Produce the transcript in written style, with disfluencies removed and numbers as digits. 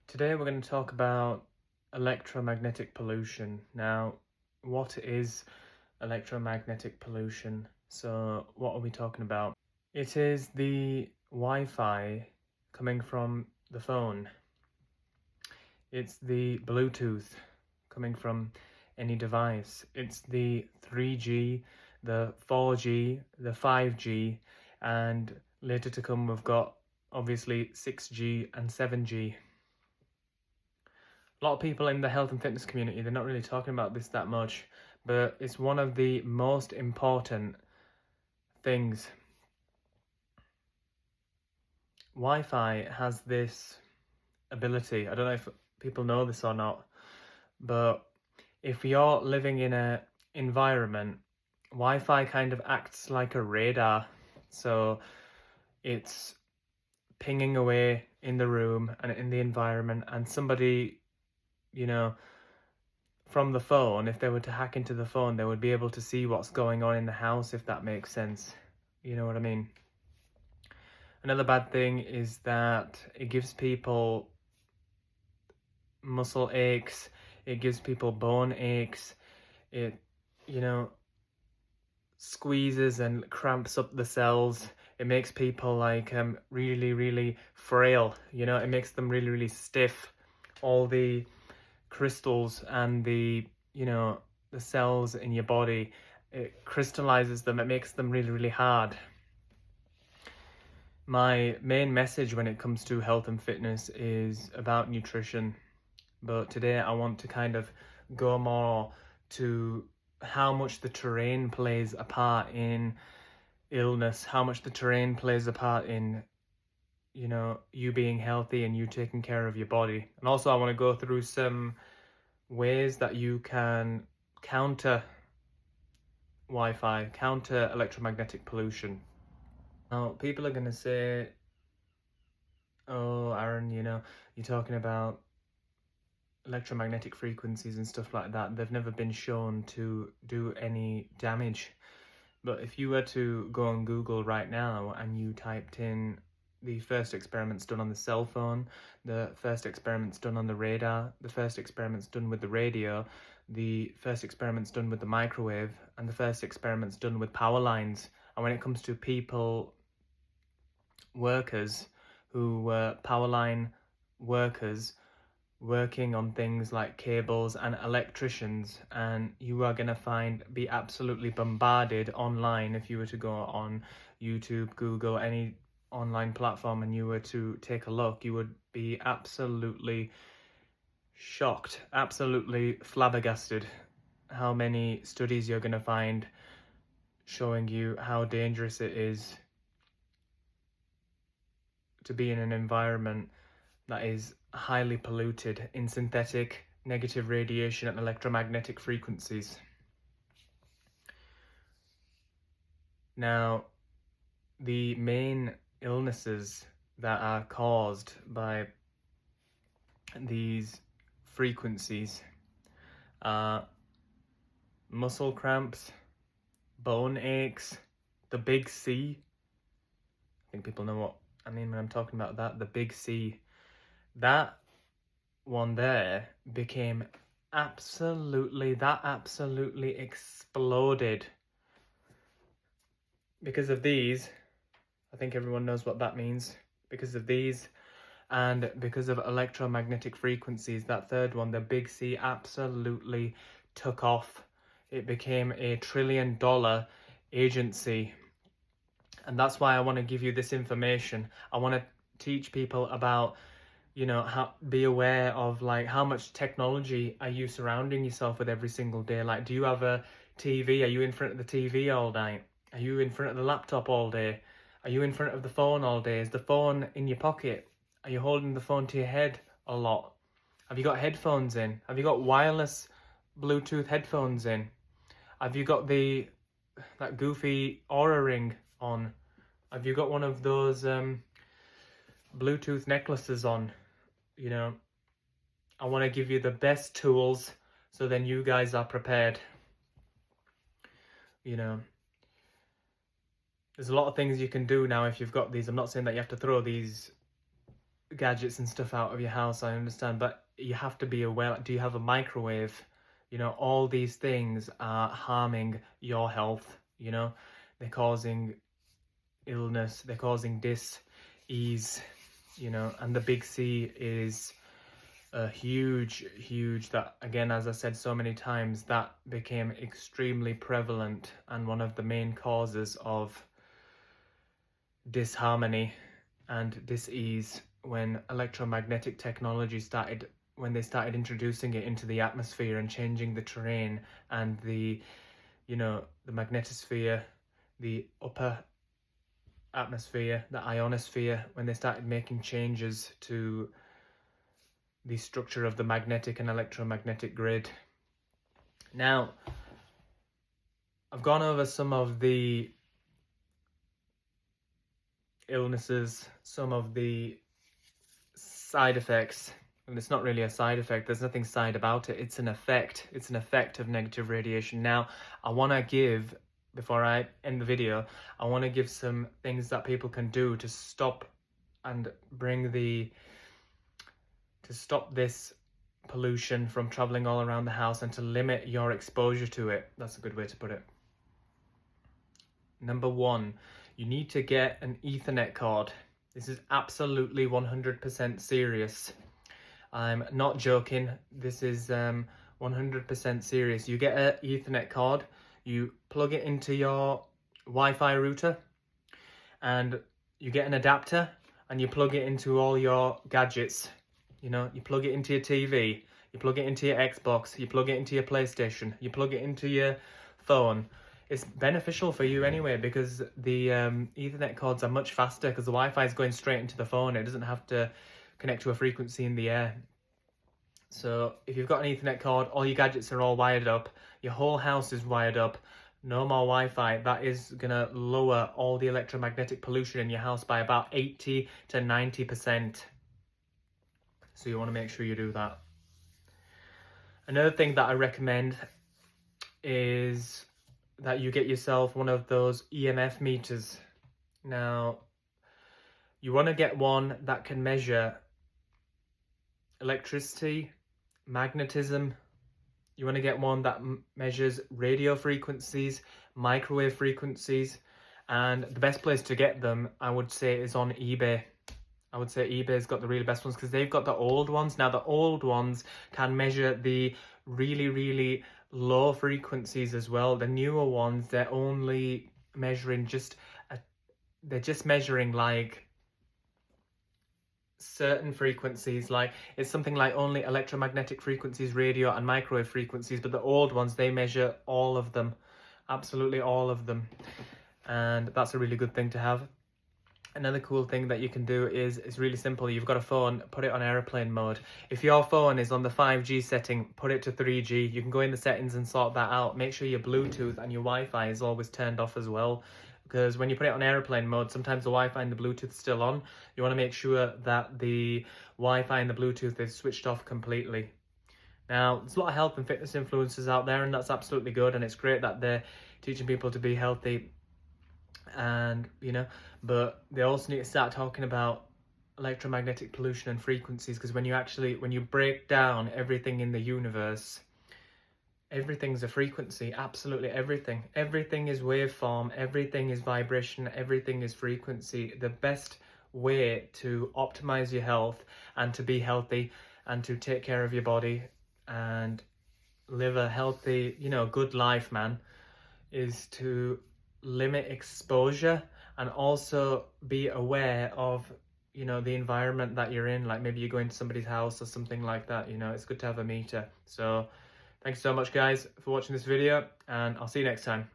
Today we're going to talk about electromagnetic pollution. Now, what is electromagnetic pollution? So, what are we talking about? It is the Wi-Fi coming from the phone. It's the Bluetooth coming from any device. It's the 3G, the 4G, the 5G, and later to come we've got obviously 6G and 7G. A lot of people in the health and fitness community, they're not really talking about this that much, but it's one of the most important things. Wi-Fi has this ability, I don't know if people know this or not, but if you're living in an environment, Wi-Fi kind of acts like a radar. So it's pinging away in the room and in the environment, and somebody, from the phone, if they were to hack into the phone, they would be able to see what's going on in the house, if that makes sense. You know what I mean? Another bad thing is that it gives people muscle aches, it gives people bone aches, it, squeezes and cramps up the cells. It makes people like really, really frail, it makes them really, really stiff. All the crystals and the cells in your body, it crystallizes them, it makes them really, really hard. My main message when it comes to health and fitness is about nutrition, but today I want to kind of go more to how much the terrain plays a part in illness, how much the terrain plays a part in you being healthy and you taking care of your body. And also I want to go through some ways that you can counter Wi-Fi, counter electromagnetic pollution. Now, people are going to say, oh, Aaron, you're talking about electromagnetic frequencies and stuff like that. They've never been shown to do any damage. But if you were to go on Google right now and you typed in the first experiments done on the cell phone, the first experiments done on the radar, the first experiments done with the radio, the first experiments done with the microwave, and the first experiments done with power lines. And when it comes to people, workers who were power line workers, working on things like cables, and electricians, and you are going to be absolutely bombarded online. If you were to go on YouTube, Google, any online platform, and you were to take a look, you would be absolutely shocked, absolutely flabbergasted how many studies you're going to find showing you how dangerous it is to be in an environment that is highly polluted in synthetic, negative radiation and electromagnetic frequencies. Now, the main illnesses that are caused by these frequencies are muscle cramps, bone aches, the big C. I think people know what I mean when I'm talking about that, the big C. That one there became absolutely exploded because of these. I think everyone knows what that means. Because of these and because of electromagnetic frequencies, that third one, the big C, absolutely took off. It became a $1 trillion agency. And that's why I want to give you this information. I want to teach people about, how be aware of like how much technology are you surrounding yourself with every single day. Like, do you have a TV? Are you in front of the TV all night? Are you in front of the laptop all day? Are you in front of the phone all day? Is the phone in your pocket? Are you holding the phone to your head a lot? Have you got headphones in? Have you got wireless Bluetooth headphones in? Have you got that goofy Aura ring on? Have you got one of those Bluetooth necklaces on? I want to give you the best tools so then you guys are prepared. There's a lot of things you can do now if you've got these. I'm not saying that you have to throw these gadgets and stuff out of your house, I understand, but you have to be aware. Do you have a microwave? You know, all these things are harming your health, you know. They're causing illness, they're causing dis-ease, you know, and the big C is a huge, that again, as I said so many times, that became extremely prevalent and one of the main causes of disharmony and dis-ease when electromagnetic technology started, when they started introducing it into the atmosphere and changing the terrain and the, you know, the magnetosphere, the upper atmosphere, the ionosphere, when they started making changes to the structure of the magnetic and electromagnetic grid. Now, I've gone over some of the illnesses, some of the side effects, and it's not really a side effect, there's nothing side about it, it's an effect of negative radiation. Now, I want to give, before I end the video, I want to give some things that people can do to stop and to stop this pollution from traveling all around the house and to limit your exposure to it. That's a good way to put it. Number one, you need to get an Ethernet cord. This is absolutely 100% serious. I'm not joking. This is 100% serious. You get an Ethernet cord, you plug it into your Wi-Fi router, and you get an adapter, and you plug it into all your gadgets. You know, you plug it into your TV, you plug it into your Xbox, you plug it into your PlayStation, you plug it into your phone. It's beneficial for you anyway, because the Ethernet cords are much faster because the Wi-Fi is going straight into the phone. It doesn't have to connect to a frequency in the air. So if you've got an Ethernet cord, all your gadgets are all wired up, your whole house is wired up, no more Wi-Fi, that is going to lower all the electromagnetic pollution in your house by about 80 to 90%. So you want to make sure you do that. Another thing that I recommend is that you get yourself one of those EMF meters. Now, you want to get one that can measure electricity, magnetism. You want to get one that measures radio frequencies, microwave frequencies, and the best place to get them, I would say, is on eBay. I would say eBay's got the really best ones because they've got the old ones. Now, the old ones can measure the really low frequencies as well. The newer ones, they're only measuring they're just measuring like certain frequencies, like it's something like only electromagnetic frequencies, radio and microwave frequencies, but the old ones, they measure all of them, absolutely all of them, and that's a really good thing to have. Another cool thing that you can do is it's really simple. You've got a phone, put it on airplane mode. If your phone is on the 5G setting, put it to 3G. You can go in the settings and sort that out. Make sure your Bluetooth and your Wi-Fi is always turned off as well, because when you put it on airplane mode, sometimes the Wi-Fi and the Bluetooth is still on. You want to make sure that the Wi-Fi and the Bluetooth is switched off completely. Now, there's a lot of health and fitness influencers out there, and that's absolutely good, and it's great that they're teaching people to be healthy, and you know, but they also need to start talking about electromagnetic pollution and frequencies, because when you break down everything in the universe, everything's a frequency. Absolutely everything is waveform, everything is vibration, everything is frequency. The best way to optimize your health and to be healthy and to take care of your body and live a healthy, you know, good life, man, is to limit exposure and also be aware of, you know, the environment that you're in. Like maybe you're going to somebody's house or something like that, you know, it's good to have a meter. So thank you so much, guys, for watching this video, and I'll see you next time.